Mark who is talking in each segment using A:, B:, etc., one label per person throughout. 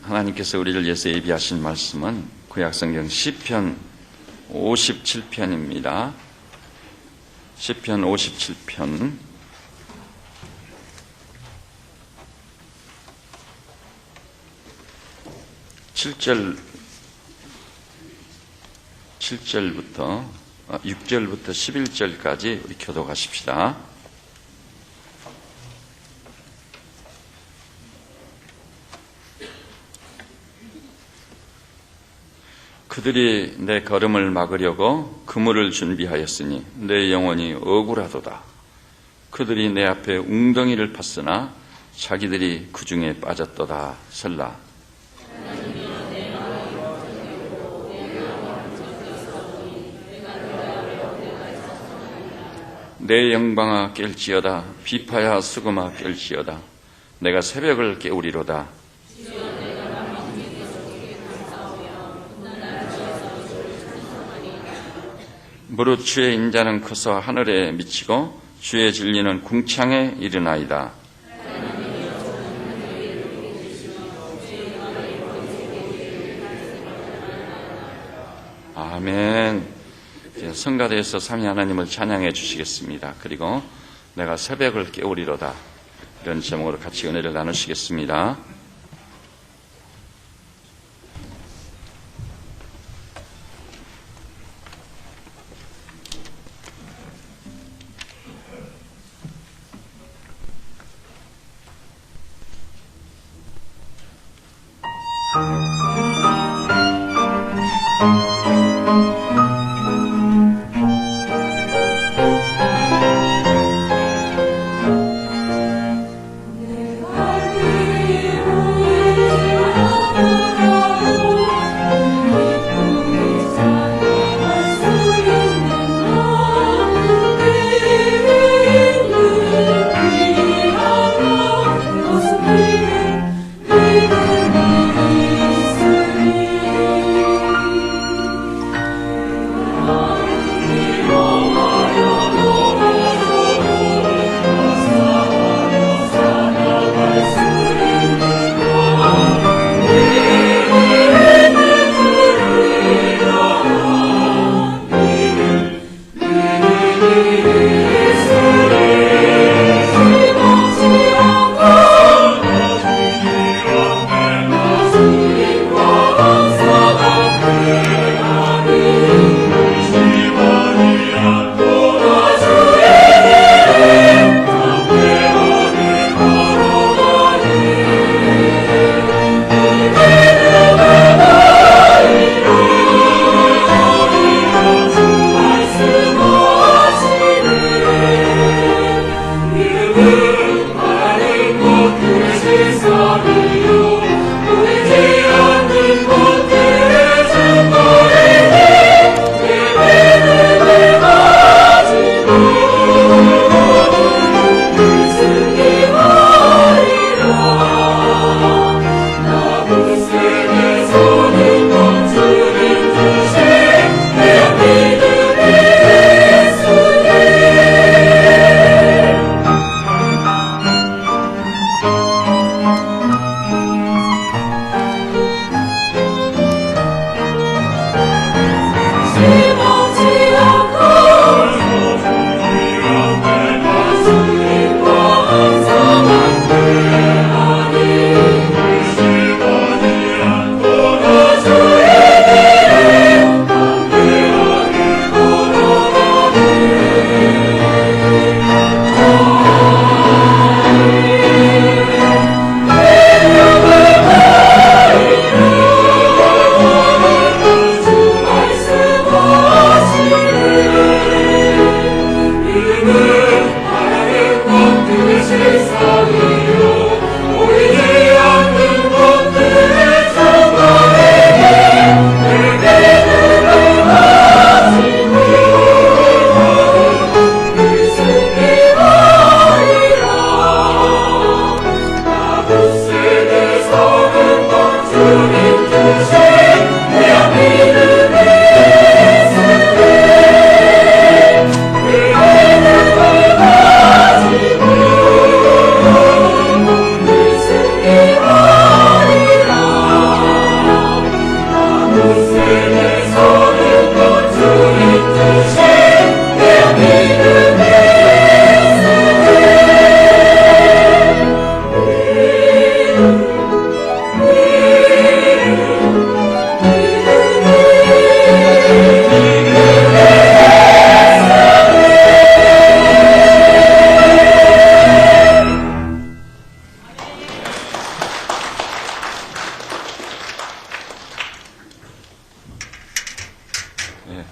A: 하나님께서 우리를 위해서 예비하신 말씀은 구약성경 시편 57편입니다. 시편 57편 6절부터 11절까지 우리 교독하십시다. 그들이 내 걸음을 막으려고 그물을 준비하였으니 내 영혼이 억울하도다. 그들이 내 앞에 웅덩이를 팠으나 자기들이 그 중에 빠졌도다. 셀라. 내 영광아 깰지어다. 비파야 수금아 깰지어다. 내가 새벽을 깨우리로다. 무릇 주의 인자는 커서 하늘에 미치고 주의 진리는 궁창에 이르나이다. 아멘. 성가대에서 삼위 하나님을 찬양해 주시겠습니다. 그리고 내가 새벽을 깨우리로다. 이런 제목으로 같이 은혜를 나누시겠습니다.
B: 내가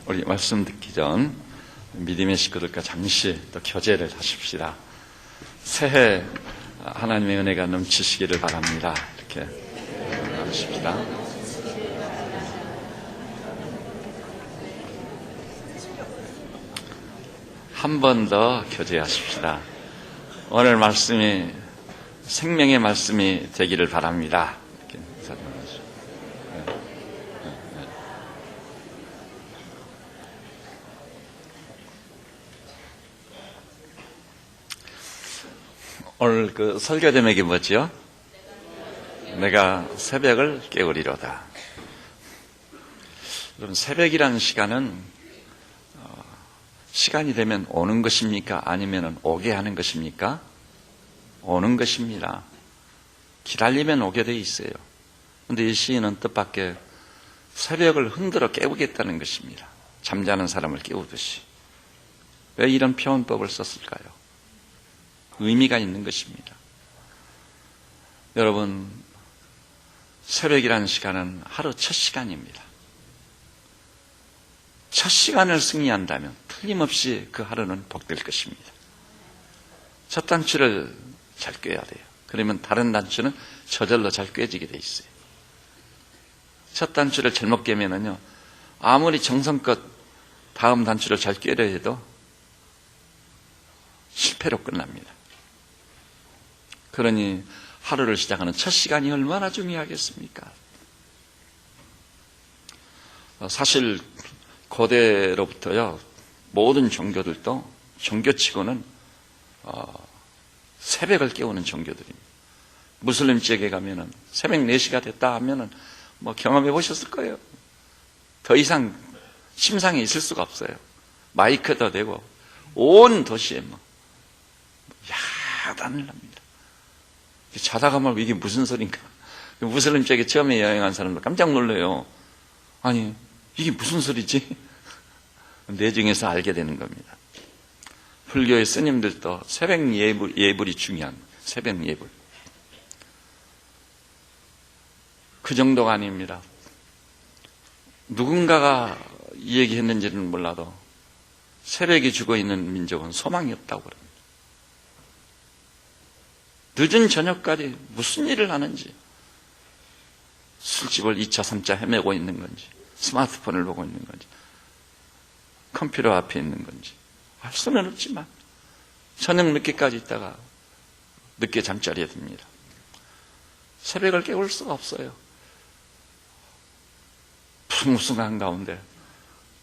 A: 우리 말씀 듣기 전 믿음의 식구들과 잠시 또 교제를 하십시다. 새해 하나님의 은혜가 넘치시기를 바랍니다. 이렇게 하십시다. 한 번 더 교제하십시다. 오늘 말씀이 생명의 말씀이 되기를 바랍니다. 이렇게 설명하시죠. 오늘 그 설교 제목이 뭐죠? 내가 새벽을 깨우리로다. 여러분, 새벽이라는 시간은 시간이 되면 오는 것입니까? 아니면 오게 하는 것입니까? 오는 것입니다. 기다리면 오게 돼 있어요. 그런데 이 시인은 뜻밖의 새벽을 흔들어 깨우겠다는 것입니다. 잠자는 사람을 깨우듯이. 왜 이런 표현법을 썼을까요? 의미가 있는 것입니다. 여러분, 새벽이라는 시간은 하루 첫 시간입니다. 첫 시간을 승리한다면 틀림없이 그 하루는 복될 것입니다. 첫 단추를 잘 꿰야 돼요. 그러면 다른 단추는 저절로 잘 꿰지게 돼 있어요. 첫 단추를 잘못 꿰면은요, 아무리 정성껏 다음 단추를 잘 꿰려 해도 실패로 끝납니다. 그러니 하루를 시작하는 첫 시간이 얼마나 중요하겠습니까? 사실 고대로부터요, 모든 종교들도 종교치고는 새벽을 깨우는 종교들입니다. 무슬림 지역에 가면은 새벽 4시가 됐다 하면은 뭐 경험해 보셨을 거예요. 더 이상 심상에 있을 수가 없어요. 마이크도 되고 온 도시에 뭐 야단을 납니다. 자다가 막 이게 무슨 소린가? 무슬림 지역에 처음에 여행한 사람들 깜짝 놀라요. 아니, 이게 무슨 소리지? 내중에서 알게 되는 겁니다. 불교의 스님들도 새벽 예불이 중요한 새벽 예불. 그 정도가 아닙니다. 누군가가 이 얘기했는지는 몰라도 새벽에 죽어있는 민족은 소망이 없다고 그럽니다. 늦은 저녁까지 무슨 일을 하는지, 술집을 2차, 3차 헤매고 있는 건지, 스마트폰을 보고 있는 건지, 컴퓨터 앞에 있는 건지 알 수는 없지만 저녁 늦게까지 있다가 늦게 잠자리에 듭니다. 새벽을 깨울 수가 없어요. 풍성한 가운데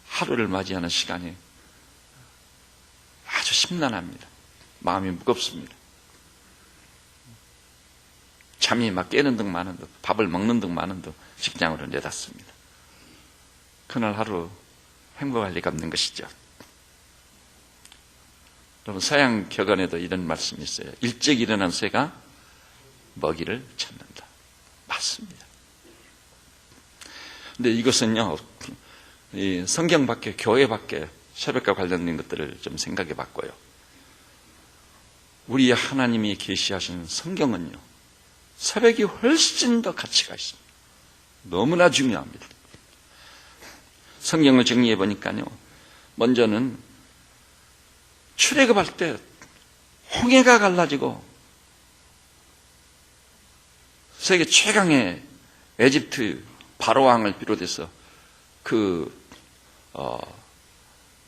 A: 하루를 맞이하는 시간이 아주 심란합니다. 마음이 무겁습니다. 잠이 막 깨는 등 마는 듯, 밥을 먹는 등 마는 듯 식장으로 내닫습니다. 그날 하루 행복할 리가 없는 것이죠. 여러분, 서양 격언에도 이런 말씀이 있어요. 일찍 일어난 새가 먹이를 찾는다. 맞습니다. 근데 이것은요, 이 성경 밖에, 교회 밖에 새벽과 관련된 것들을 좀 생각해 봤고요. 우리 하나님이 계시하신 성경은요, 새벽이 훨씬 더 가치가 있습니다. 너무나 중요합니다. 성경을 정리해 보니까요, 먼저는 출애굽할 때 홍해가 갈라지고 세계 최강의 에집트 바로왕을 비롯해서 그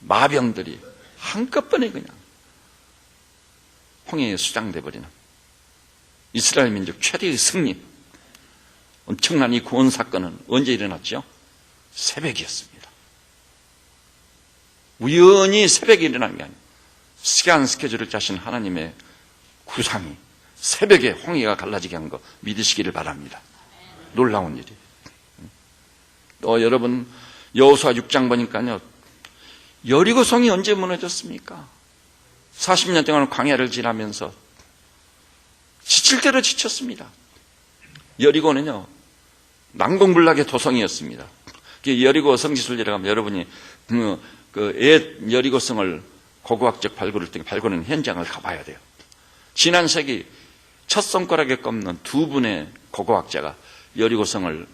A: 마병들이 한꺼번에 그냥 홍해에 수장돼 버리는 이스라엘 민족 최대의 승리, 엄청난 이 구원 사건은 언제 일어났죠? 새벽이었습니다. 우연히 새벽에 일어난 게 아니에요. 시간 스케줄을 짜신 하나님의 구상이 새벽에 홍해가 갈라지게 한 거 믿으시기를 바랍니다. 놀라운 일이에요. 또 여러분, 여호수아 6장 보니까요, 여리고성이 언제 무너졌습니까? 40년 동안 광야를 지나면서 지칠 대로 지쳤습니다. 여리고는요, 난공불락의 도성이었습니다. 여리고 성지순례를 가면 여러분이 그 옛 여리고성을 고고학적 발굴을 통해 발굴하는 현장을 가봐야 돼요. 지난 세기 첫 손가락에 꼽는 두 분의 고고학자가 여리고성을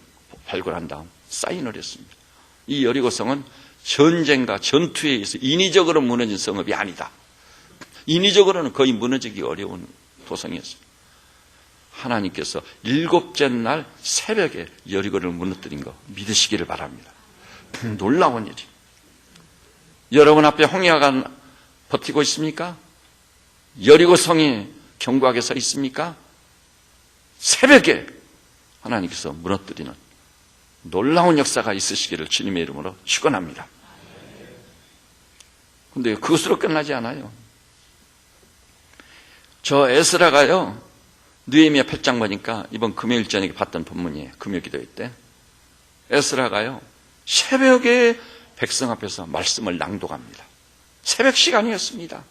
A: 발굴한 다음 사인을 했습니다. 이 여리고성은 전쟁과 전투에 의해서 인위적으로 무너진 성읍이 아니다. 인위적으로는 거의 무너지기 어려운 도성이었어요. 하나님께서 일곱째 날 새벽에 여리고를 무너뜨린 거 믿으시기를 바랍니다. 놀라운 일이. 여러분 앞에 홍해가 버티고 있습니까? 여리고 성이 견고하게 서 있습니까? 새벽에 하나님께서 무너뜨리는 놀라운 역사가 있으시기를 주님의 이름으로 축원합니다. 그런데 그것으로 끝나지 않아요. 저 에스라가요, 느헤미야 8장 보니까 이번 금요일 저녁에 봤던 본문이에요. 금요 기도회 때 에스라가요 새벽에 백성 앞에서 말씀을 낭독합니다. 새벽 시간이었습니다.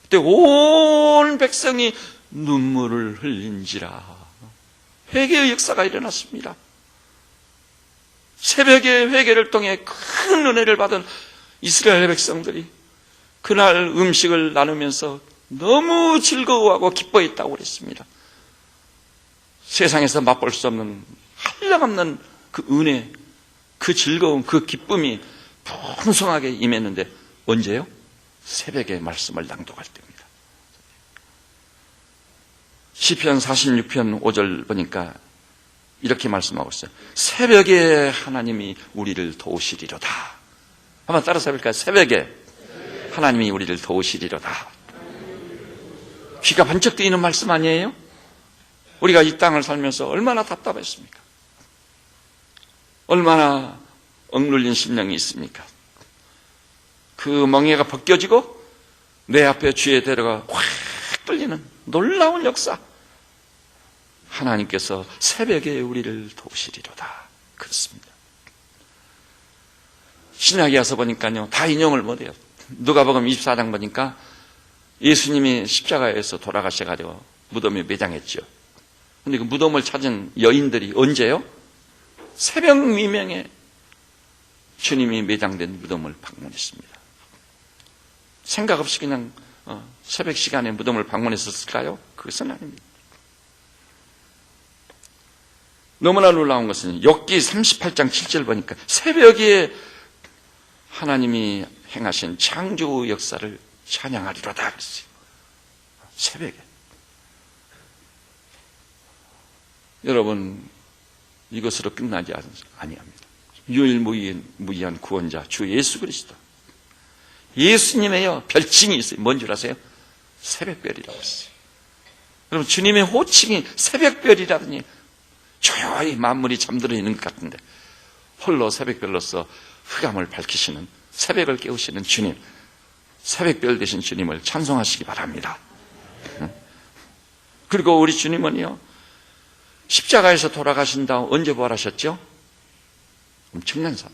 A: 그때 온 백성이 눈물을 흘린지라 회개의 역사가 일어났습니다. 새벽에 회개를 통해 큰 은혜를 받은 이스라엘 백성들이 그날 음식을 나누면서 너무 즐거워하고 기뻐했다고 그랬습니다. 세상에서 맛볼 수 없는 한량없는 그 은혜, 그 즐거움, 그 기쁨이 풍성하게 임했는데 언제요? 새벽에 말씀을 낭독할 때입니다. 시편 46편 5절 보니까 이렇게 말씀하고 있어요. 새벽에 하나님이 우리를 도우시리로다. 한번 따라서 해볼까요? 새벽에 하나님이 우리를 도우시리로다. 귀가 번쩍 뜨이는 말씀 아니에요? 우리가 이 땅을 살면서 얼마나 답답했습니까? 얼마나 억눌린 심령이 있습니까? 그 멍에가 벗겨지고 내 앞에 주의 대로가 확 뚫리는 놀라운 역사. 하나님께서 새벽에 우리를 도우시리로다. 그렇습니다. 신약에 와서 보니까요, 다 인용을 못해요. 누가복음 24장 보니까 예수님이 십자가에서 돌아가셔가지고 무덤에 매장했죠. 근데 그 무덤을 찾은 여인들이 언제요? 새벽 미명에 주님이 매장된 무덤을 방문했습니다. 생각 없이 그냥 새벽 시간에 무덤을 방문했었을까요? 그것은 아닙니다. 너무나 놀라운 것은 욥기 38장 7절 보니까 새벽에 하나님이 행하신 창조 역사를 찬양하리로다 그랬어요. 새벽에. 여러분, 이것으로 끝나지 아니합니다. 유일무이한 구원자 주 예수 그리스도. 예수님의요 별칭이 있어요. 뭔 줄 아세요? 새벽별이라고 했어요. 여러분, 주님의 호칭이 새벽별이라더니 조용히 만물이 잠들어 있는 것 같은데 홀로 새벽별로서 흑암을 밝히시는, 새벽을 깨우시는 주님, 새벽별 되신 주님을 찬송하시기 바랍니다. 그리고 우리 주님은요 십자가에서 돌아가신 다음 언제 부활하셨죠? 엄청난 사람.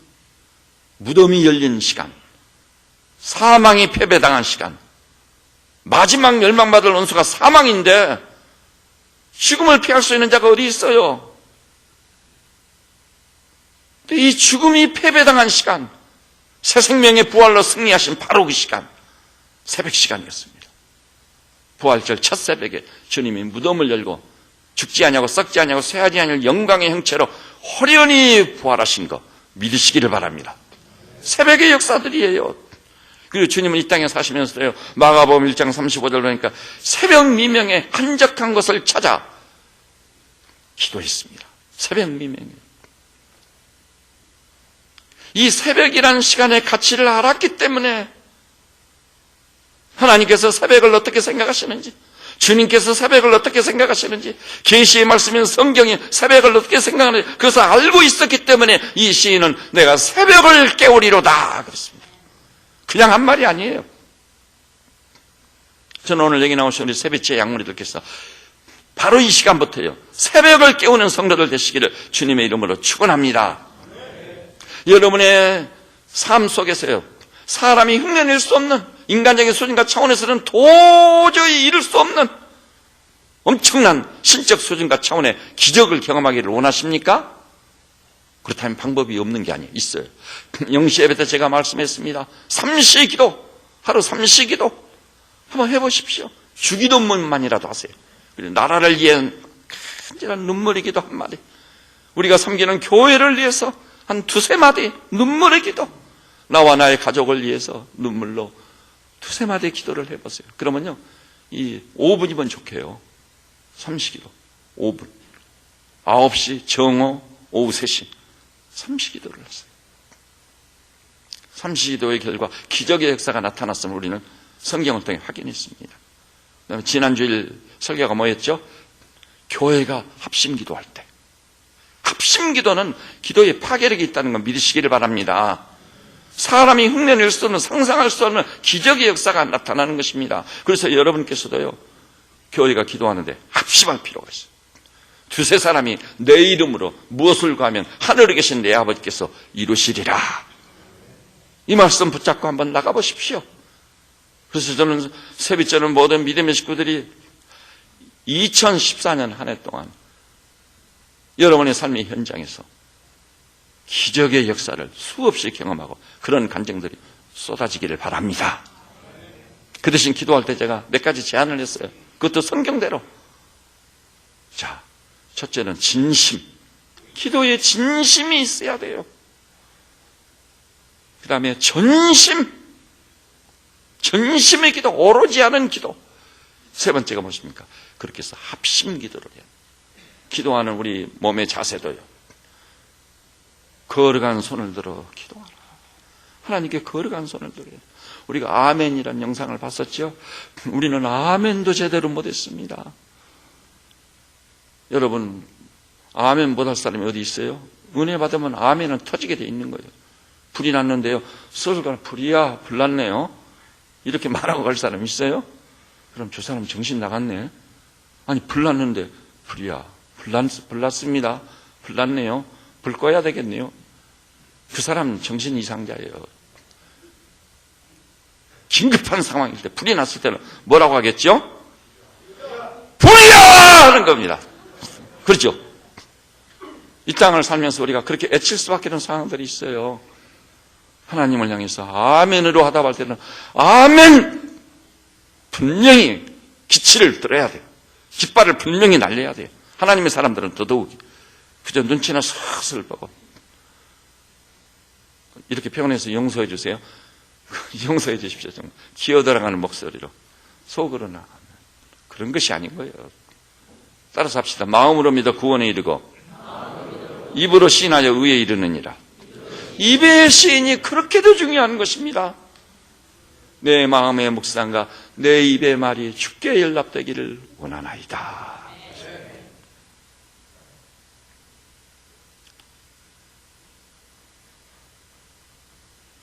A: 무덤이 열린 시간, 사망이 패배당한 시간, 마지막 멸망받을 원수가 사망인데 죽음을 피할 수 있는 자가 어디 있어요? 이 죽음이 패배당한 시간, 새 생명의 부활로 승리하신 바로 그 시간, 새벽 시간이었습니다. 부활절 첫 새벽에 주님이 무덤을 열고 죽지 아니하고 썩지 아니하고 쇠하지 아니할 영광의 형체로 호련히 부활하신 거 믿으시기를 바랍니다. 새벽의 역사들이에요. 그리고 주님은 이 땅에 사시면서요 마가복음 1장 35절 보니까 새벽 미명에 한적한 곳을 찾아 기도했습니다. 새벽 미명에. 이 새벽이라는 시간의 가치를 알았기 때문에 하나님께서 새벽을 어떻게 생각하시는지, 주님께서 새벽을 어떻게 생각하시는지, 계시의 말씀인 성경이 새벽을 어떻게 생각하는지 그것을 알고 있었기 때문에 이 시인은 내가 새벽을 깨우리로다 그랬습니다. 그냥 한 말이 아니에요. 저는 오늘 여기 나오신 우리 새벽제 양무리들께서 바로 이 시간부터요 새벽을 깨우는 성도들 되시기를 주님의 이름으로 축원합니다. 여러분의 삶 속에서요 사람이 흉내낼 수 없는 인간적인 수준과 차원에서는 도저히 이룰 수 없는 엄청난 신적 수준과 차원의 기적을 경험하기를 원하십니까? 그렇다면 방법이 없는 게 아니에요. 있어요. 영시 예배 때 제가 말씀했습니다. 삼시기도, 하루 삼시기도 한번 해보십시오. 주기도문만이라도 하세요. 그리고 나라를 위한 간절한 눈물의 기도 한 마디, 우리가 섬기는 교회를 위해서 한 두세 마디 눈물의 기도, 나와 나의 가족을 위해서 눈물로 두세 마디의 기도를 해보세요. 그러면요, 이 5분이면 좋게요. 삼시기도 5분. 9시 정오, 오후 3시 삼시기도를 했어요. 삼시기도의 결과 기적의 역사가 나타났음을 우리는 성경을 통해 확인했습니다. 그다음에 지난주일 설교가 뭐였죠? 교회가 합심기도할 때. 합심기도는 기도에 파괴력이 있다는 걸 믿으시기를 바랍니다. 사람이 흉내낼 수 없는, 상상할 수 없는 기적의 역사가 나타나는 것입니다. 그래서 여러분께서도요, 교회가 기도하는데 합심할 필요가 있어요. 두세 사람이 내 이름으로 무엇을 구하면 하늘에 계신 내 아버지께서 이루시리라. 이 말씀 붙잡고 한번 나가보십시오. 그래서 저는 세빛저는 모든 믿음의 식구들이 2014년 한 해 동안 여러분의 삶의 현장에서 기적의 역사를 수없이 경험하고 그런 간증들이 쏟아지기를 바랍니다. 그 대신 기도할 때 제가 몇 가지 제안을 했어요. 그것도 성경대로. 자, 첫째는 진심. 기도에 진심이 있어야 돼요. 그 다음에 전심. 전심의 기도, 오로지 않은 기도. 세 번째가 무엇입니까? 그렇게 해서 합심 기도를 해요. 기도하는 우리 몸의 자세도요. 거룩한 손을 들어 기도하라. 하나님께 거룩한 손을 들어요. 우리가 아멘이라는 영상을 봤었죠? 우리는 아멘도 제대로 못했습니다. 여러분, 아멘 못할 사람이 어디 있어요? 은혜 받으면 아멘은 터지게 돼 있는 거예요. 불이 났는데요, 썰가 불이야, 불났네요. 이렇게 말하고 갈 사람 있어요? 그럼 저 사람 정신 나갔네. 아니, 불났는데 불이야, 불났습니다. 불났네요. 불 꺼야 되겠네요. 그 사람 정신 이상자예요. 긴급한 상황일 때, 불이 났을 때는 뭐라고 하겠죠? 불이야! 하는 겁니다. 그렇죠? 이 땅을 살면서 우리가 그렇게 애칠 수밖에 없는 상황들이 있어요. 하나님을 향해서 아멘으로 하다 할 때는 아멘! 분명히 기치를 들어야 돼요. 깃발을 분명히 날려야 돼요. 하나님의 사람들은 더더욱 그저 눈치나 슬슬 보고 이렇게 표현해서 용서해 주세요. 용서해 주십시오. 좀 기어들어가는 목소리로 속으로 나가면 그런 것이 아닌 거예요. 따라서 합시다. 마음으로 믿어 구원에 이르고 입으로 시인하여 의에 이르느니라. 입의 시인이 그렇게도 중요한 것입니다. 내 마음의 묵상과 내 입의 말이 주께 연락되기를 원하나이다.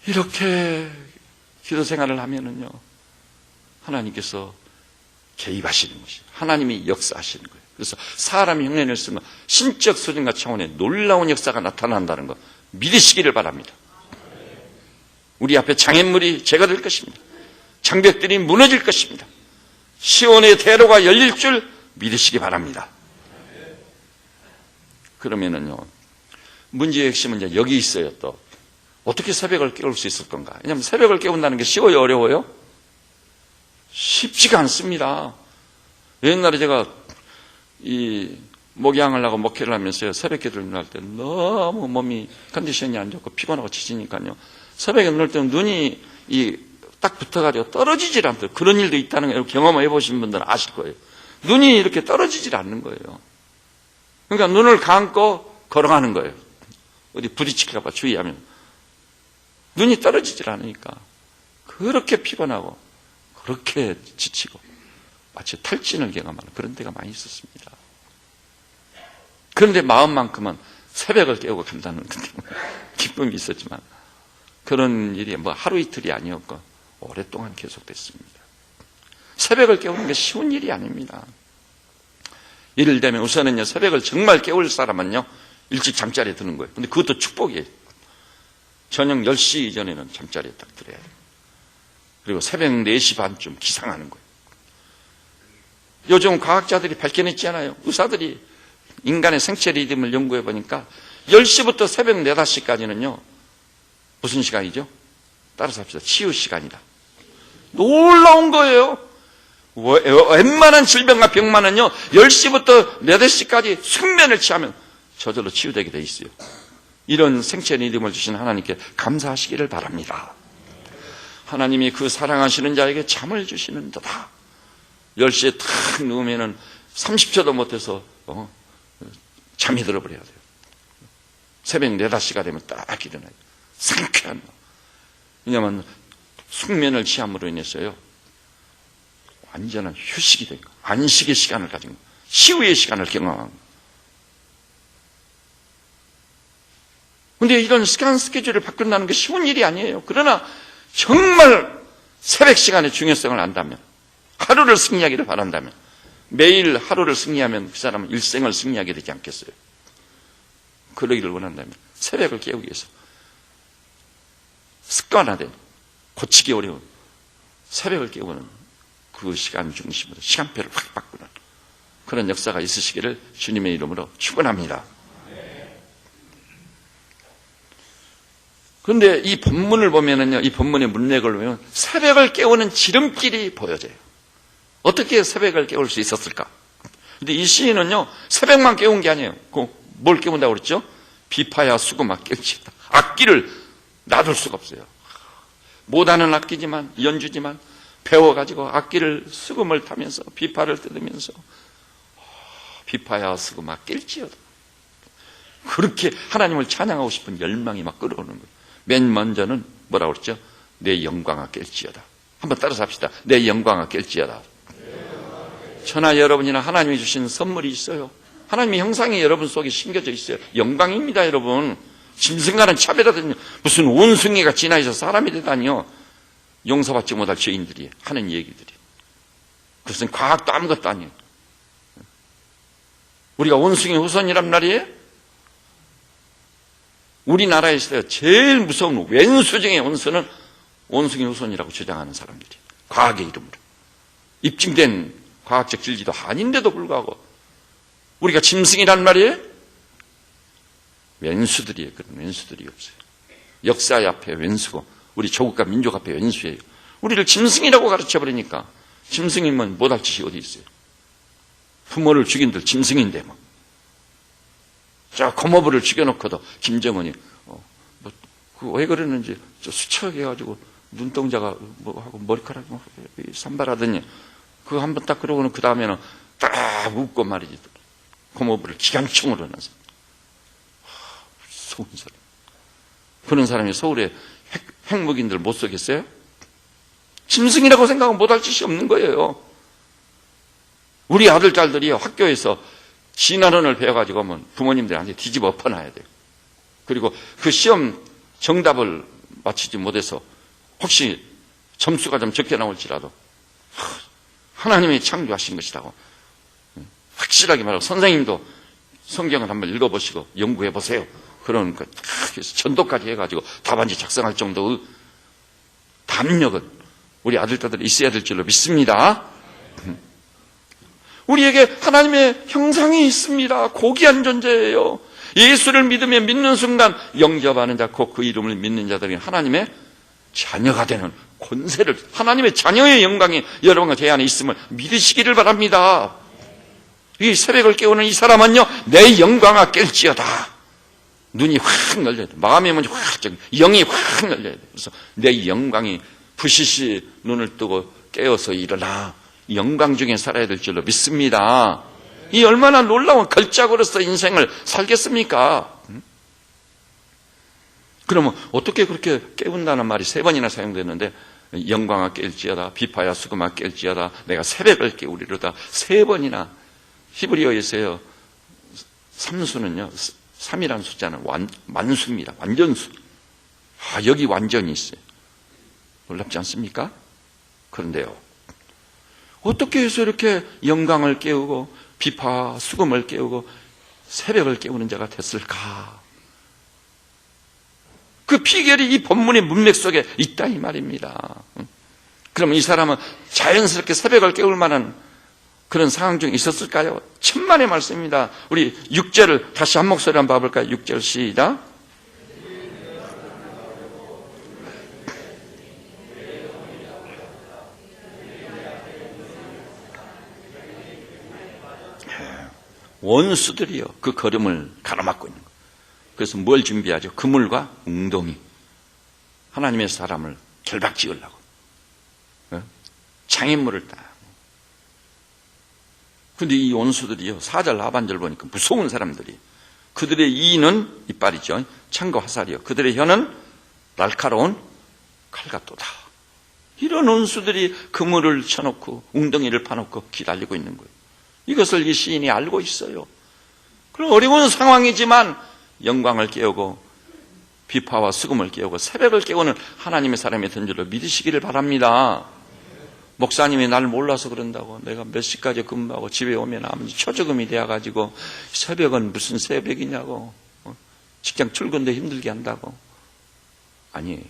A: 이렇게 기도 생활을 하면은요, 하나님께서 개입하시는 것이에요. 하나님이 역사하시는 거예요. 그래서 사람이 흉내낼 수 있는 신적 수준과 차원의 놀라운 역사가 나타난다는 것 믿으시기를 바랍니다. 우리 앞에 장애물이 제거될 것입니다. 장벽들이 무너질 것입니다. 시온의 대로가 열릴 줄 믿으시기 바랍니다. 그러면은요, 문제의 핵심은 이제 여기 있어요. 또 어떻게 새벽을 깨울 수 있을 건가? 왜냐하면 새벽을 깨운다는 게 쉬워요, 어려워요? 쉽지가 않습니다. 옛날에 제가 이 목양을 하고 목회를 하면서요, 새벽 기도를 할 때 너무 몸이 컨디션이 안 좋고 피곤하고 지치니까요, 새벽에 눈을 뜨면 눈이 딱 붙어가지고 떨어지질 않더라고요. 그런 일도 있다는 걸 경험해 보신 분들은 아실 거예요. 눈이 이렇게 떨어지질 않는 거예요. 그러니까 눈을 감고 걸어가는 거예요. 어디 부딪힐까 봐 주의하면. 눈이 떨어지질 않으니까 그렇게 피곤하고 그렇게 지치고 마치 탈진을 경험하는 그런 때가 많이 있었습니다. 그런데 마음만큼은 새벽을 깨우고 간다는 기쁨이 있었지만 그런 일이 뭐 하루 이틀이 아니었고 오랫동안 계속됐습니다. 새벽을 깨우는 게 쉬운 일이 아닙니다. 예를 들면 우선은요, 새벽을 정말 깨울 사람은요, 일찍 잠자리에 드는 거예요. 근데 그것도 축복이에요. 저녁 10시 이전에는 잠자리에 딱 들어야 돼요. 그리고 새벽 4시 반쯤 기상하는 거예요. 요즘 과학자들이 밝혀냈잖아요. 의사들이 인간의 생체 리듬을 연구해 보니까 10시부터 새벽 4, 5시까지는요, 무슨 시간이죠? 따라서 합시다. 치유 시간이다. 놀라운 거예요. 웬만한 질병과 병만은요, 10시부터 4, 5시까지 숙면을 취하면 저절로 치유되게 돼 있어요. 이런 생체 리듬을 주신 하나님께 감사하시기를 바랍니다. 하나님이 그 사랑하시는 자에게 잠을 주시는 자다. 10시에 탁 누우면은 30초도 못해서 잠이 들어버려야 돼요. 새벽 4, 5시가 되면 딱 일어나요. 상쾌한. 왜냐하면 숙면을 취함으로 인해서요, 완전한 휴식이 된 거, 안식의 시간을 가진 거, 치유의 시간을 경험한 거. 근데 이런 시간 스케줄을 바꾼다는 게 쉬운 일이 아니에요. 그러나 정말 새벽 시간의 중요성을 안다면, 하루를 승리하기를 바란다면, 매일 하루를 승리하면 그 사람은 일생을 승리하게 되지 않겠어요? 그러기를 원한다면 새벽을 깨우기 위해서 습관화된, 고치기 어려운 새벽을 깨우는 그 시간 중심으로 시간표를 확 바꾸는 그런 역사가 있으시기를 주님의 이름으로 축원합니다. 그런데 이 본문을 보면은요, 이 본문의 문맥을 보면 새벽을 깨우는 지름길이 보여져요. 어떻게 새벽을 깨울 수 있었을까? 근데 이 시인은요, 새벽만 깨운 게 아니에요. 뭘 깨운다고 그랬죠? 비파야 수고마 깰지어다. 악기를 놔둘 수가 없어요. 못하는 악기지만, 연주지만, 배워가지고 악기를 수금을 타면서, 비파를 뜯으면서, 비파야 수고마 깰지어다. 그렇게 하나님을 찬양하고 싶은 열망이 막 끌어오는 거예요. 맨 먼저는 뭐라고 그랬죠? 내 영광아 깰지어다. 한번 따라서 합시다. 내 영광아 깰지어다. 천하 여러분이나 하나님이 주신 선물이 있어요. 하나님의 형상이 여러분 속에 심겨져 있어요. 영광입니다, 여러분. 짐승과는 차별하더니 무슨 원숭이가 진화해서 사람이 되다니요. 용서받지 못할 죄인들이 하는 얘기들이. 그것은 과학도 아무것도 아니에요. 우리가 원숭이 후손이란 말이에요. 우리나라에서 제일 무서운 왼수 중의 원수는 원숭이 후손이라고 주장하는 사람들이. 과학의 이름으로. 입증된 과학적 진리도 아닌데도 불구하고 우리가 짐승이란 말이에요? 왼수들이에요. 그런 왼수들이 없어요. 역사 앞에 왼수고 우리 조국과 민족 앞에 왼수예요. 우리를 짐승이라고 가르쳐버리니까 짐승이면 못할 짓이 어디 있어요? 부모를 죽인들 짐승인데 뭐. 자, 고모부를 죽여놓고도 김정은이 왜 그러는지 수척해가지고 눈동자가 뭐 하고 머리카락이 산발하더니 그거 한번 딱 그러고는 그 다음에는 딱 웃고 말이지. 고모부를 기관총으로 넣어서. 무서운 사람. 그런 사람이 서울에 핵무기인들 못 쏘겠어요? 짐승이라고 생각하면 못할 짓이 없는 거예요. 우리 아들, 딸들이 학교에서 진화론을 배워가지고 오면 부모님들한테 뒤집어 엎어놔야 돼요. 그리고 그 시험 정답을 맞히지 못해서 혹시 점수가 좀 적게 나올지라도 하나님이 창조하신 것이라고 확실하게 말하고 선생님도 성경을 한번 읽어보시고 연구해보세요. 그러니까 전도까지 해가지고 답안지 작성할 정도의 담력은 우리 아들딸들이 있어야 될 줄로 믿습니다. 우리에게 하나님의 형상이 있습니다. 고귀한 존재예요. 예수를 믿으며 믿는 순간 영접하는 자, 곧 그 이름을 믿는 자들이 하나님의 자녀가 되는 권세를, 하나님의 자녀의 영광이 여러분과 제 안에 있음을 믿으시기를 바랍니다. 이 새벽을 깨우는 이 사람은요, 내 영광아 깰지어다. 눈이 확 열려야 돼. 마음의 문이 확, 영이 확 열려야 돼. 그래서 내 영광이 부시시 눈을 뜨고 깨어서 일어나 영광 중에 살아야 될 줄로 믿습니다. 이 얼마나 놀라운 걸작으로서 인생을 살겠습니까? 그러면 어떻게 그렇게 깨운다는 말이 3번이나 사용되는데 영광아 깰지어다, 비파야 수금아 깰지어다, 내가 새벽을 깨우리로다 3번이나 히브리어에서요. 3수는요. 3이라는 숫자는 만수입니다. 완전수. 여기 완전히 있어요. 놀랍지 않습니까? 그런데요. 어떻게 해서 이렇게 영광을 깨우고 비파 수금을 깨우고 새벽을 깨우는 자가 됐을까? 그 비결이 이 본문의 문맥 속에 있다 이 말입니다. 그러면 이 사람은 자연스럽게 새벽을 깨울 만한 그런 상황 중에 있었을까요? 천만의 말씀입니다. 우리 6절을 다시 한 목소리 한번 봐볼까요? 6절 시작. 원수들이요 그 걸음을 가로막고 있는 거예요. 그래서 뭘 준비하죠? 그물과 웅덩이. 하나님의 사람을 결박 지으려고. 장애물을 딱. 근데 이 원수들이요, 4절 하반절 보니까 무서운 사람들이. 그들의 이는 이빨이죠. 창과 화살이요. 그들의 혀는 날카로운 칼같도다. 이런 원수들이 그물을 쳐놓고 웅덩이를 파놓고 기다리고 있는 거예요. 이것을 이 시인이 알고 있어요. 그럼 어려운 상황이지만 영광을 깨우고 비파와 수금을 깨우고 새벽을 깨우는 하나님의 사람이 된 줄로 믿으시기를 바랍니다. 목사님이 날 몰라서 그런다고 내가 몇 시까지 근무하고 집에 오면 아무리 초저금이 되어가지고 새벽은 무슨 새벽이냐고, 직장 출근도 힘들게 한다고. 아니에요.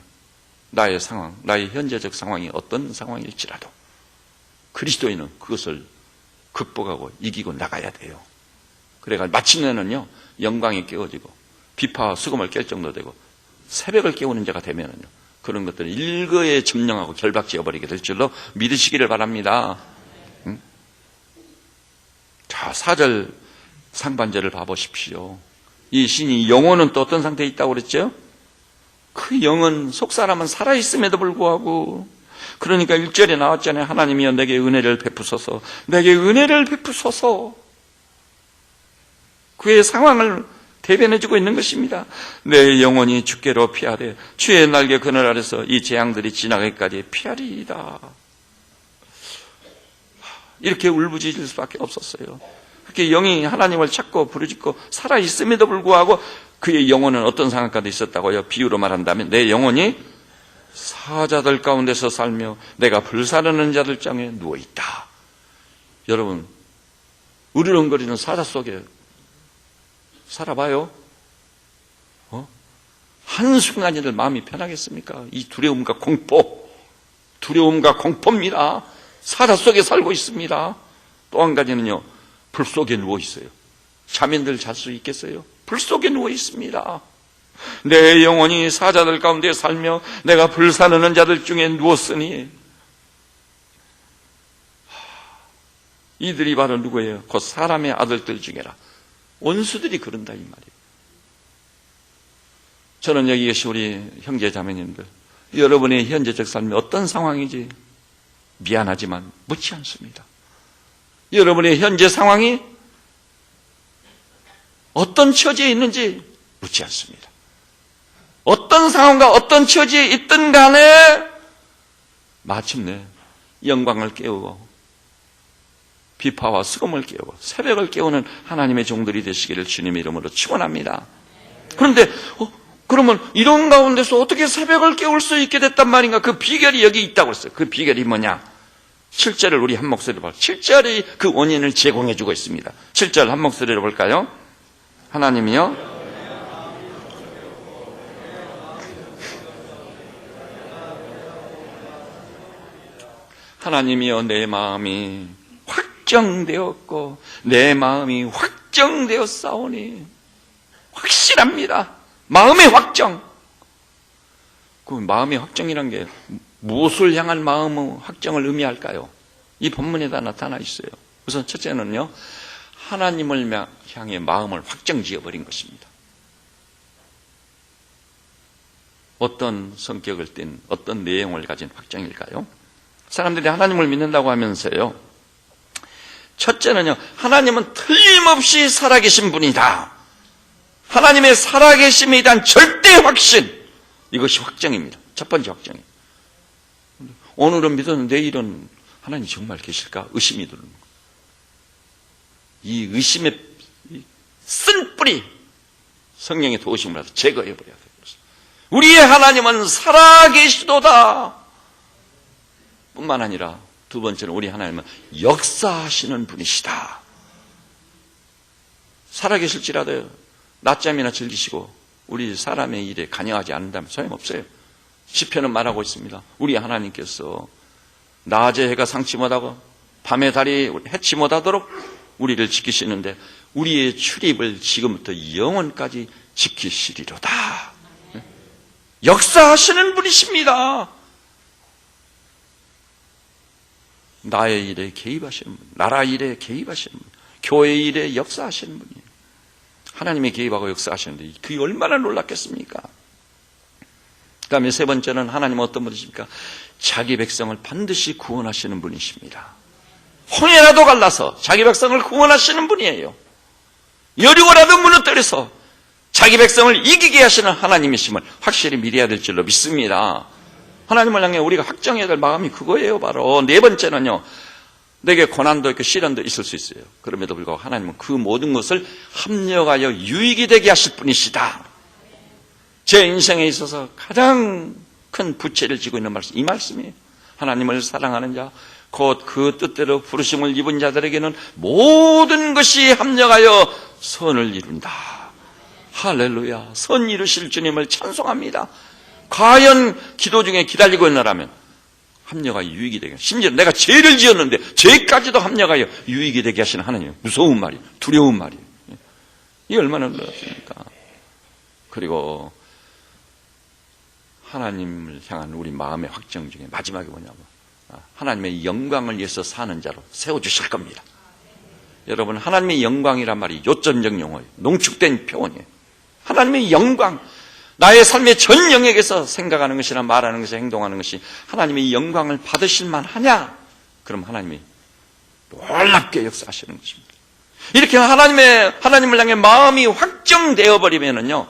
A: 나의 상황, 나의 현재적 상황이 어떤 상황일지라도 그리스도인은 그것을 극복하고 이기고 나가야 돼요. 그래가 마침내는요, 영광이 깨어지고 비파와 수금을 깰 정도 되고 새벽을 깨우는 자가 되면은요, 그런 것들을 일거에 점령하고 결박지어버리게 될 줄로 믿으시기를 바랍니다. 응? 자, 4절 상반절을 봐보십시오. 이 신이 영혼은 또 어떤 상태에 있다고 그랬죠? 그 영은, 속사람은 살아있음에도 불구하고, 그러니까 1절에 나왔잖아요. 하나님이여 내게 은혜를 베푸소서, 내게 은혜를 베푸소서. 그의 상황을 대변해주고 있는 것입니다. 내 영혼이 주께로 피하되 주의 날개 그늘 아래서 이 재앙들이 지나가기까지 피하리이다. 이렇게 울부짖을 수밖에 없었어요. 그렇게 영이 하나님을 찾고 부르짖고 살아있음에도 불구하고 그의 영혼은 어떤 상황까지 있었다고요? 비유로 말한다면 내 영혼이 사자들 가운데서 살며 내가 불사르는 자들 장에 누워있다. 여러분, 으르렁거리는 사자 속에 살아봐요. 한순간이들 마음이 편하겠습니까? 이 두려움과 공포입니다. 사자 속에 살고 있습니다. 또 한 가지는요, 불 속에 누워 있어요. 자면들 잘 수 있겠어요? 불 속에 누워 있습니다. 내 영혼이 사자들 가운데 살며 내가 불사르는 자들 중에 누웠으니, 이들이 바로 누구예요? 곧 사람의 아들들 중에라. 원수들이 그런다 이 말이에요. 저는 여기 계신 우리 형제 자매님들, 여러분의 현재적 삶이 어떤 상황인지 미안하지만 묻지 않습니다. 여러분의 현재 상황이 어떤 처지에 있는지 묻지 않습니다. 어떤 상황과 어떤 처지에 있든 간에 마침내 영광을 깨우고 비파와 수금을 깨우고 새벽을 깨우는 하나님의 종들이 되시기를 주님의 이름으로 축원합니다. 그런데 그러면 이런 가운데서 어떻게 새벽을 깨울 수 있게 됐단 말인가? 그 비결이 여기 있다고 했어요. 그 비결이 뭐냐? 7절을 우리 한 목소리로 봐요. 7절이 그 원인을 제공해 주고 있습니다. 7절 한 목소리로 볼까요? 하나님이요, 하나님이여 내 마음이 확정되었고 내 마음이 확정되었사오니. 확실합니다. 마음의 확정. 그 마음의 확정이란 게 무엇을 향한 마음의 확정을 의미할까요? 이 본문에다 나타나 있어요. 우선 첫째는요, 하나님을 향해 마음을 확정 지어버린 것입니다. 어떤 성격을 띤 어떤 내용을 가진 확정일까요? 사람들이 하나님을 믿는다고 하면서요, 첫째는요, 하나님은 틀림없이 살아계신 분이다. 하나님의 살아계심에 대한 절대 확신, 이것이 확정입니다. 첫 번째 확정이에요. 오늘은 믿었는데 내일은 하나님 정말 계실까? 의심이 드는 거예요. 이 의심의 쓴 뿌리, 성령의 도우심을 해서 제거해버려야 돼요. 우리의 하나님은 살아계시도다. 뿐만 아니라 두 번째는 우리 하나님은 역사하시는 분이시다. 살아계실지라도 낮잠이나 즐기시고 우리 사람의 일에 관여하지 않는다면 소용없어요. 시편은 말하고 있습니다. 우리 하나님께서 낮에 해가 상치 못하고 밤에 달이 해치 못하도록 우리를 지키시는데 우리의 출입을 지금부터 영원까지 지키시리로다. 역사하시는 분이십니다. 나의 일에 개입하시는 분, 나라 일에 개입하시는 분, 교회 일에 역사하시는 분이에요. 하나님이 개입하고 역사하시는데 그게 얼마나 놀랍겠습니까? 그 다음에 세 번째는 하나님은 어떤 분이십니까? 자기 백성을 반드시 구원하시는 분이십니다. 홍해라도 갈라서 자기 백성을 구원하시는 분이에요. 여리고라도 무너뜨려서 자기 백성을 이기게 하시는 하나님이심을 확실히 믿어야 될 줄로 믿습니다. 하나님을 향해 우리가 확정해야 될 마음이 그거예요. 바로 네 번째는요, 내게 고난도 있고 시련도 있을 수 있어요. 그럼에도 불구하고 하나님은 그 모든 것을 합력하여 유익이 되게 하실 분이시다. 제 인생에 있어서 가장 큰 부채를 지고 있는 말씀, 이 말씀이에요. 하나님을 사랑하는 자, 곧 그 뜻대로 부르심을 입은 자들에게는 모든 것이 합력하여 선을 이룬다. 할렐루야. 선 이루실 주님을 찬송합니다. 과연 기도 중에 기다리고 있느라면 합력하여 유익이 되게, 심지어 내가 죄를 지었는데 죄까지도 합력하여 유익이 되게 하시는 하나님, 무서운 말이에요. 두려운 말이에요. 이게 얼마나 놀랍습니까? 그리고 하나님을 향한 우리 마음의 확정 중에 마지막에 뭐냐면 하나님의 영광을 위해서 사는 자로 세워주실 겁니다. 여러분, 하나님의 영광이란 말이 요점적 용어예요. 농축된 표현이에요. 하나님의 영광, 나의 삶의 전 영역에서 생각하는 것이나 말하는 것이, 행동하는 것이 하나님의 영광을 받으실 만하냐? 그럼 하나님이 놀랍게 역사하시는 것입니다. 이렇게 하나님을 향해 마음이 확정되어 버리면은요,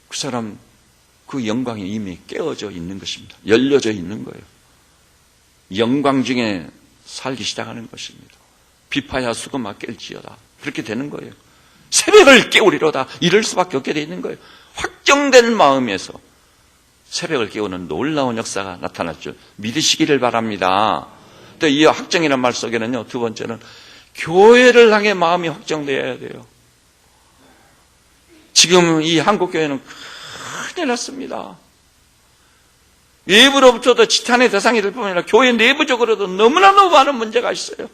A: 그 사람 그 영광이 이미 깨어져 있는 것입니다. 열려져 있는 거예요. 영광 중에 살기 시작하는 것입니다. 비파야 수금아 깰지어다. 그렇게 되는 거예요. 새벽을 깨우리로다. 이럴 수밖에 없게 되어 있는 거예요. 확정된 마음에서 새벽을 깨우는 놀라운 역사가 나타날 줄 믿으시기를 바랍니다. 또 이 확정이라는 말 속에는요, 두 번째는 교회를 향해 마음이 확정되어야 돼요. 지금 이 한국교회는 큰일 났습니다. 외부로부터도 지탄의 대상이 될 뿐만 아니라 교회 내부적으로도 너무나 많은 문제가 있어요.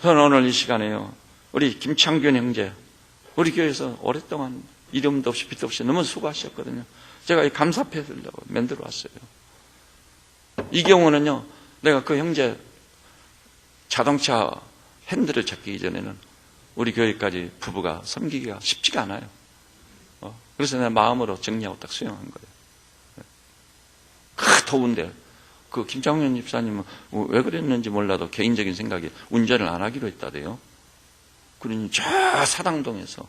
A: 저는 오늘 이 시간에요, 우리 김창균 형제, 우리 교회에서 오랫동안 이름도 없이 빛도 없이 너무 수고하셨거든요. 제가 이 감사패를 만들어 왔어요. 이 경우는요, 내가 그 형제 자동차 핸들을 잡기 이전에는 우리 교회까지 부부가 섬기기가 쉽지가 않아요. 그래서 내가 마음으로 정리하고 딱 수용한 거예요. 더운데 그 김창현 집사님은 왜 그랬는지 몰라도 개인적인 생각에 운전을 안 하기로 했다대요. 그러니 저 사당동에서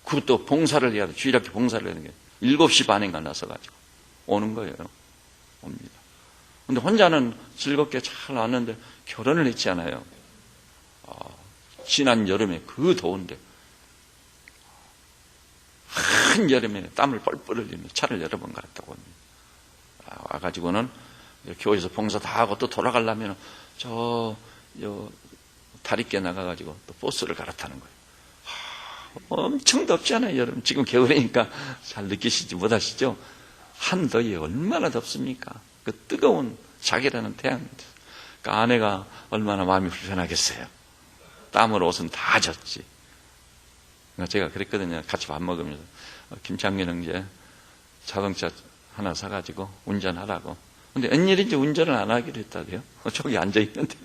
A: 그것도 봉사를 해야 돼. 주일학교 봉사를 해야 돼. 7시 반인가 나서가지고 오는 거예요. 옵니다. 근데 혼자는 즐겁게 잘 왔는데 결혼을 했지 않아요. 지난 여름에 그 더운데 한 여름에 땀을 뻘뻘 흘리며 차를 여러 번 갈았다고 합니다. 와가지고는 교회에서 봉사 다 하고 또 돌아가려면 다리께 나가가지고 또 버스를 갈아타는 거예요. 엄청 덥잖아요, 여러분. 지금 겨울이니까 잘 느끼시지 못하시죠? 한더위에 얼마나 덥습니까? 그 뜨거운 자기라는 태양. 그 아내가 얼마나 마음이 불편하겠어요. 땀으로 옷은 다 젖지. 제가 그랬거든요. 같이 밥 먹으면서 김창균 형제 자동차 하나 사가지고 운전하라고. 근데 웬일인지 운전을 안 하기로 했다대요. 저기 앉아있는데.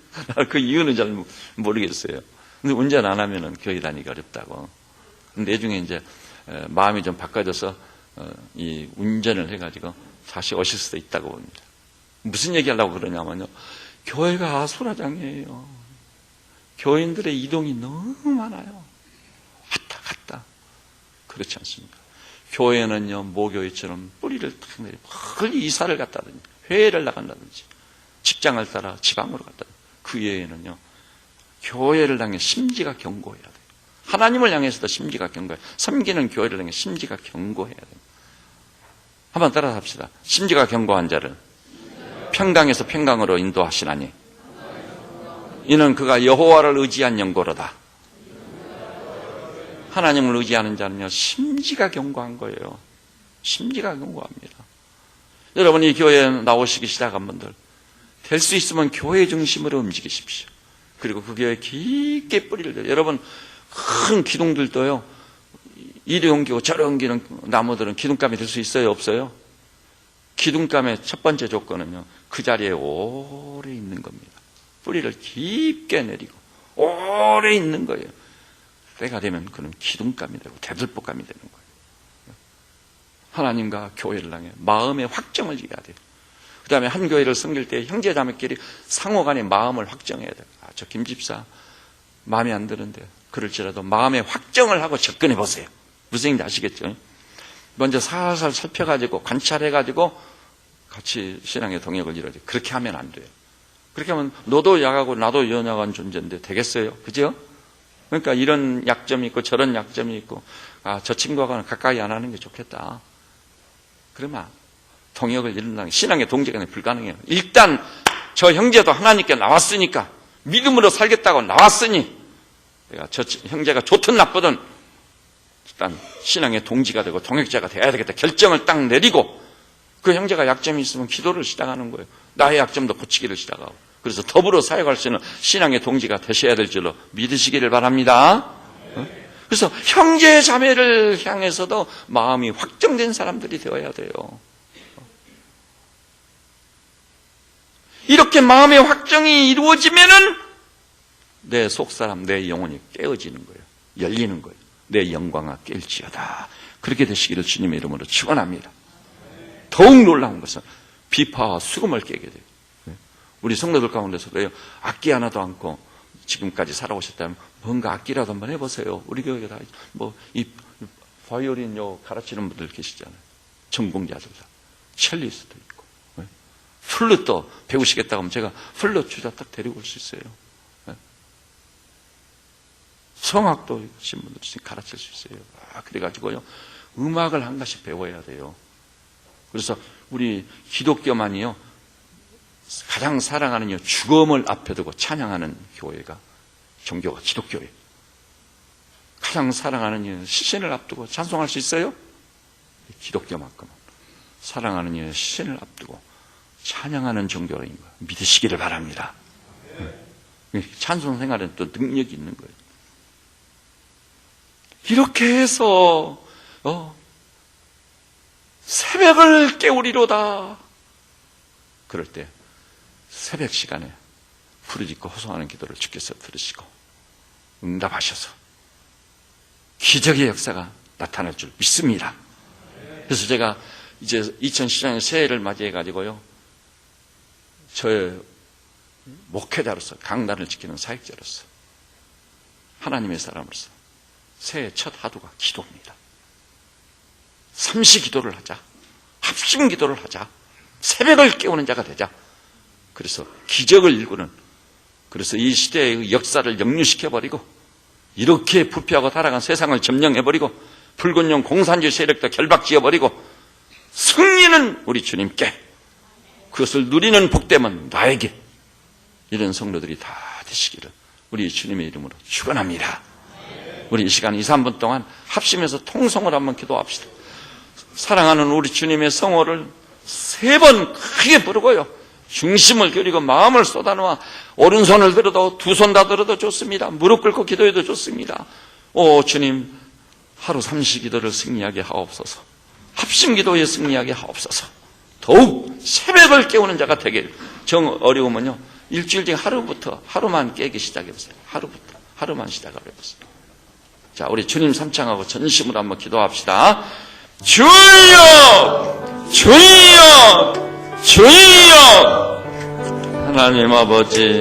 A: 그 이유는 잘 모르겠어요. 근데 운전 안 하면은 교회 다니기 어렵다고. 근데 나중에 이제 마음이 좀 바꿔져서 이 운전을 해가지고 다시 오실 수도 있다고 봅니다. 무슨 얘기 하려고 그러냐면요, 교회가 아수라장이에요. 교인들의 이동이 너무 많아요. 왔다 갔다. 그렇지 않습니까? 교회는요, 모교회처럼 뿌리를 탁 내려 멀리 이사를 갔다든지 회의를 나간다든지 직장을 따라 지방으로 갔다든지, 그 외에는요, 교회를 향해 심지가 견고해야 돼요. 하나님을 향해서도 심지가 견고해요. 섬기는 교회를 향해 심지가 견고해야 돼요. 한번 따라서 합시다. 심지가 견고한 자를 평강에서 평강으로 인도하시나니 이는 그가 여호와를 의지한 영고로다. 하나님을 의지하는 자는요, 심지가 견고한 거예요. 심지가 견고합니다. 여러분, 이 교회에 나오시기 시작한 분들, 될 수 있으면 교회 중심으로 움직이십시오. 그리고 그 교회에 깊게 뿌리를 대요. 여러분, 큰 기둥들도요, 이리 옮기고 저리 옮기는 나무들은 기둥감이 될 수 있어요, 없어요? 기둥감의 첫 번째 조건은요, 그 자리에 오래 있는 겁니다. 뿌리를 깊게 내리고 오래 있는 거예요. 때가 되면 그는 기둥감이 되고 대들보감이 되는 거예요. 하나님과 교회를 향해 마음의 확정을 해야 돼요. 그 다음에 한 교회를 섬길 때 형제자매끼리 상호간의 마음을 확정해야 돼요. 저 김집사 마음에 안 드는데 그럴지라도 마음의 확정을 하고 접근해 보세요. 무슨 얘기인지 아시겠죠? 먼저 살살 살펴가지고 관찰해가지고 같이 신앙의 동역을 이루어야죠. 그렇게 하면 안 돼요. 그렇게 하면 너도 약하고 나도 연약한 존재인데 되겠어요? 그죠? 그러니까 이런 약점이 있고 저런 약점이 있고 저 친구하고는 가까이 안 하는 게 좋겠다. 그러면 동역을 이룬다는 게 신앙의 동지가 불가능해요. 일단 저 형제도 하나님께 나왔으니까 믿음으로 살겠다고 나왔으니 내가 저 형제가 좋든 나쁘든 일단 신앙의 동지가 되고 동역자가 돼야 되겠다 결정을 딱 내리고 그 형제가 약점이 있으면 기도를 시작하는 거예요. 나의 약점도 고치기를 시작하고 그래서 더불어 사역할 수 있는 신앙의 동지가 되셔야 될 줄로 믿으시기를 바랍니다. 그래서 형제 자매를 향해서도 마음이 확정된 사람들이 되어야 돼요. 이렇게 마음의 확정이 이루어지면은 내 속사람, 내 영혼이 깨어지는 거예요. 열리는 거예요. 내 영광아 깰지어다. 그렇게 되시기를 주님의 이름으로 축원합니다. 더욱 놀라운 것은 비파와 수금을 깨게 돼요. 우리 성도들 가운데서도요, 악기 하나도 않고 지금까지 살아오셨다면 뭔가 악기라도 한번 해보세요. 우리 교회가 다 이 바이올린 가르치는 분들 계시잖아요. 전공자들 다. 첼리스도 있고. 플룻도 배우시겠다고 하면 제가 플룻 주자 딱 데리고 올 수 있어요. 성악도 하신 분들 가르칠 수 있어요. 그래가지고요, 음악을 한 가지 배워야 돼요. 그래서 우리 기독교만이요, 가장 사랑하는 죽음을 앞에 두고 찬양하는 교회가 종교가 기독교예요. 가장 사랑하는 시신을 앞두고 찬송할 수 있어요? 기독교만큼은 사랑하는 시신을 앞두고 찬양하는 종교인 거 믿으시기를 바랍니다. 찬송 생활은 또 능력이 있는 거예요. 이렇게 해서 새벽을 깨우리로다. 그럴 때 새벽 시간에 부르짖고 호소하는 기도를 주께서 들으시고 응답하셔서 기적의 역사가 나타날 줄 믿습니다. 그래서 제가 이제 2010년 새해를 맞이해가지고요, 저의 목회자로서 강단을 지키는 사역자로서 하나님의 사람으로서 새해 첫 하루가 기도입니다. 삼시 기도를 하자. 합심 기도를 하자. 새벽을 깨우는 자가 되자. 그래서 기적을 일구는, 그래서 이 시대의 역사를 역류시켜버리고 이렇게 부패하고 타락한 세상을 점령해버리고 붉은 용 공산주의 세력도 결박지어버리고 승리는 우리 주님께, 그것을 누리는 복됨은 나에게, 이런 성도들이 다 되시기를 우리 주님의 이름으로 축원합니다. 우리 이 시간 2, 3분 동안 합심해서 통성을 한번 기도합시다. 사랑하는 우리 주님의 성호를 3번 크게 부르고요, 중심을 기울이고 마음을 쏟아놓아 오른손을 들어도 두 손 다 들어도 좋습니다. 무릎 꿇고 기도해도 좋습니다. 오 주님, 하루 삼시 기도를 승리하게 하옵소서. 합심 기도에 승리하게 하옵소서. 더욱 새벽을 깨우는 자가 되길. 정 어려우면요, 일주일 중에 하루만 깨기 시작해보세요. 하루만 시작을 해보세요. 자, 우리 주님 삼창하고 전심으로 한번 기도합시다. 주여! 주여! 주여! 하나님 아버지,